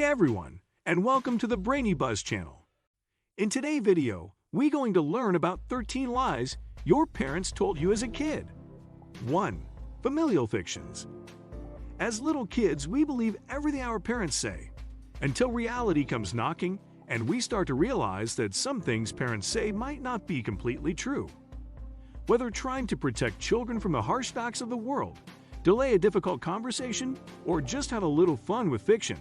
everyone, and welcome to the Brainy Buzz channel. In today's video, we're going to learn about 13 lies your parents told you as a kid. 1. Familial fictions. As little kids, we believe everything our parents say, until reality comes knocking and we start to realize that some things parents say might not be completely true. Whether trying to protect children from the harsh facts of the world, delay a difficult conversation, or just had a little fun with fiction,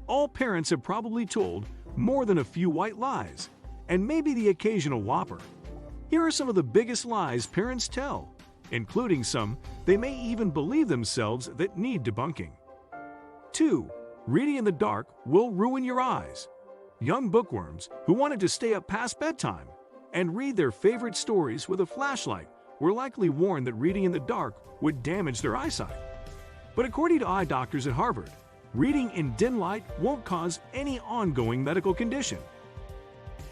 all parents have probably told more than a few white lies, and maybe the occasional whopper. Here are some of the biggest lies parents tell, including some they may even believe themselves that need debunking. 2. Reading in the dark will ruin your eyes. Young bookworms who wanted to stay up past bedtime and read their favorite stories with a flashlight were likely warned that reading in the dark would damage their eyesight. But according to eye doctors at Harvard, reading in dim light won't cause any ongoing medical condition.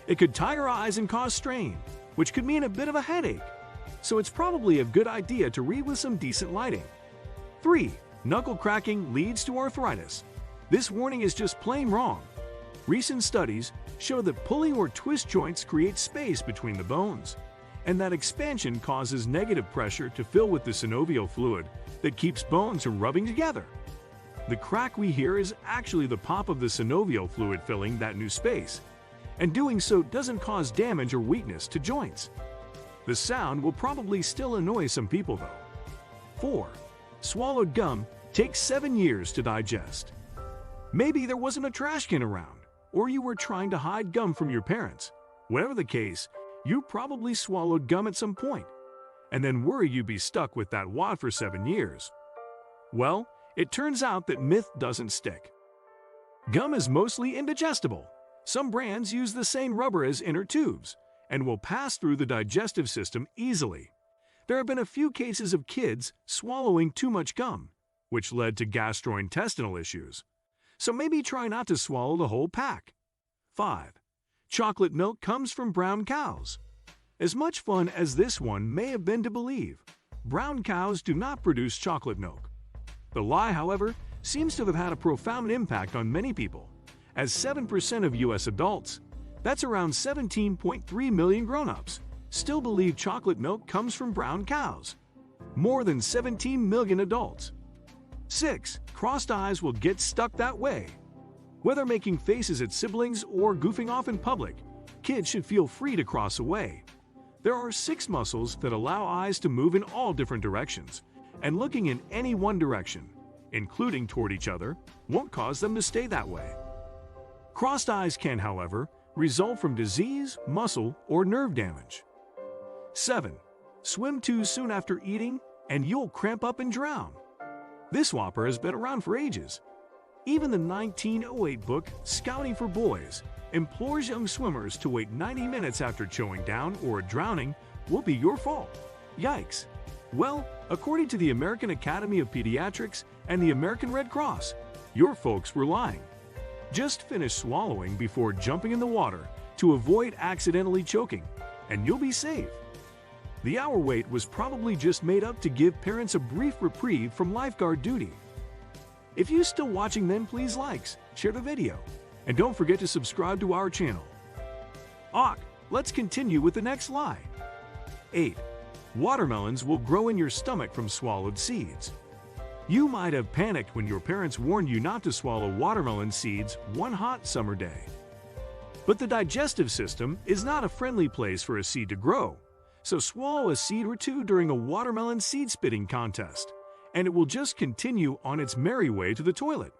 It could tire your eyes and cause strain, which could mean a bit of a headache. So it's probably a good idea to read with some decent lighting. 3. Knuckle cracking leads to arthritis. This warning is just plain wrong. Recent studies show that pulling or twist joints create space between the bones, and that expansion causes negative pressure to fill with the synovial fluid that keeps bones from rubbing together. The crack we hear is actually the pop of the synovial fluid filling that new space, and doing so doesn't cause damage or weakness to joints. The sound will probably still annoy some people though. 4. Swallowed gum takes 7 years to digest. Maybe there wasn't a trash can around, or you were trying to hide gum from your parents. Whatever the case, you probably swallowed gum at some point, and then worry you'd be stuck with that wad for 7 years. Well, it turns out that myth doesn't stick. Gum is mostly indigestible. Some brands use the same rubber as inner tubes and will pass through the digestive system easily. There have been a few cases of kids swallowing too much gum, which led to gastrointestinal issues. So maybe try not to swallow the whole pack. 5. Chocolate milk comes from brown cows. As much fun as this one may have been to believe, brown cows do not produce chocolate milk. The lie, however, seems to have had a profound impact on many people, as 7% of U.S. adults, that's around 17.3 million grown-ups, still believe chocolate milk comes from brown cows. More than 17 million adults. 6. Crossed eyes will get stuck that way. Whether making faces at siblings or goofing off in public, kids should feel free to cross away. There are 6 muscles that allow eyes to move in all different directions, and looking in any one direction, including toward each other, won't cause them to stay that way. Crossed eyes can, however, result from disease, muscle, or nerve damage. 7. Swim too soon after eating, and you'll cramp up and drown. This whopper has been around for ages. Even the 1908 book, Scouting for Boys, implores young swimmers to wait 90 minutes after chowing down or drowning will be your fault. Yikes! Well, according to the American Academy of Pediatrics and the American Red Cross, your folks were lying. Just finish swallowing before jumping in the water to avoid accidentally choking, and you'll be safe. The hour wait was probably just made up to give parents a brief reprieve from lifeguard duty. If you're still watching, then please share the video, and don't forget to subscribe to our channel. Let's continue with the next lie. 8. Watermelons will grow in your stomach from swallowed seeds. You might have panicked when your parents warned you not to swallow watermelon seeds one hot summer day. But the digestive system is not a friendly place for a seed to grow, so swallow a seed or two during a watermelon seed spitting contest, and it will just continue on its merry way to the toilet.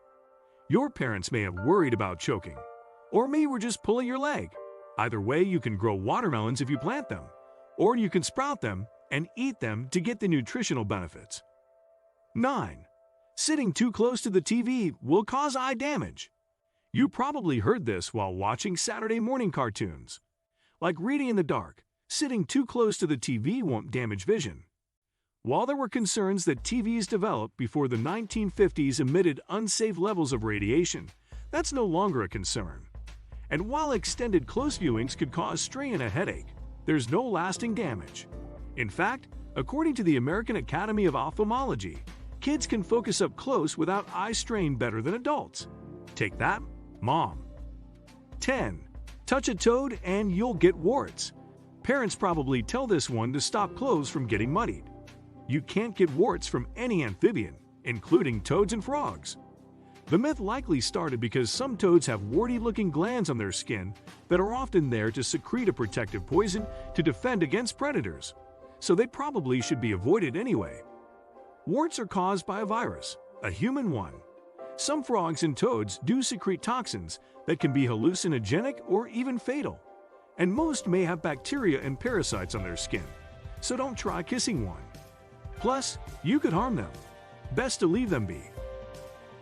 Your parents may have worried about choking, or maybe were just pulling your leg. Either way, you can grow watermelons if you plant them, or you can sprout them and eat them to get the nutritional benefits. 9. Sitting too close to the TV will cause eye damage. You probably heard this while watching Saturday morning cartoons. Like reading in the dark, sitting too close to the TV won't damage vision. While there were concerns that TVs developed before the 1950s emitted unsafe levels of radiation, that's no longer a concern. And while extended close viewings could cause strain and a headache, there's no lasting damage. In fact, according to the American Academy of Ophthalmology, kids can focus up close without eye strain better than adults. Take that Mom. 10. Touch a toad and you'll get warts. Parents probably tell this one to stop clothes from getting muddied. You can't get warts from any amphibian, including toads and frogs. The myth likely started because some toads have warty-looking glands on their skin that are often there to secrete a protective poison to defend against predators, so they probably should be avoided anyway. Warts are caused by a virus, a human one. Some frogs and toads do secrete toxins that can be hallucinogenic or even fatal, and most may have bacteria and parasites on their skin, so don't try kissing one. Plus, you could harm them. Best to leave them be.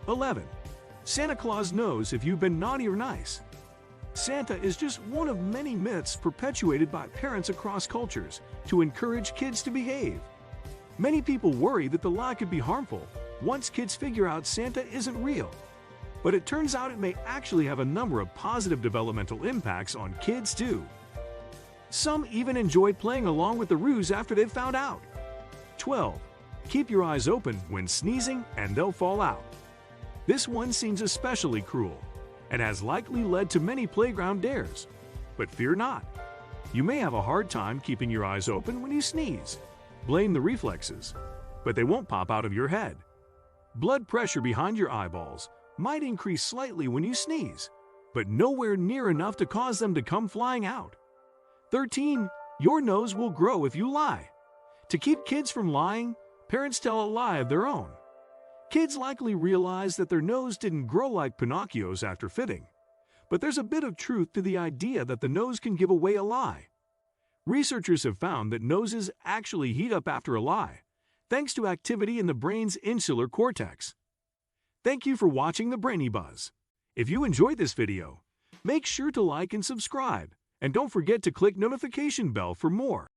11. Santa Claus knows if you've been naughty or nice. Santa is just one of many myths perpetuated by parents across cultures to encourage kids to behave. Many people worry that the lie could be harmful once kids figure out Santa isn't real. But it turns out it may actually have a number of positive developmental impacts on kids too. Some even enjoy playing along with the ruse after they've found out. 12. Keep your eyes open when sneezing and they'll fall out. This one seems especially cruel and has likely led to many playground dares. But fear not. You may have a hard time keeping your eyes open when you sneeze. Blame the reflexes, but they won't pop out of your head. Blood pressure behind your eyeballs might increase slightly when you sneeze, but nowhere near enough to cause them to come flying out. 13. Your nose will grow if you lie. To keep kids from lying, parents tell a lie of their own. Kids likely realize that their nose didn't grow like Pinocchio's after fitting, but there's a bit of truth to the idea that the nose can give away a lie. Researchers have found that noses actually heat up after a lie, thanks to activity in the brain's insular cortex. Thank you for watching the Brainy Buzz. If you enjoyed this video, make sure to like and subscribe, and don't forget to click notification bell for more.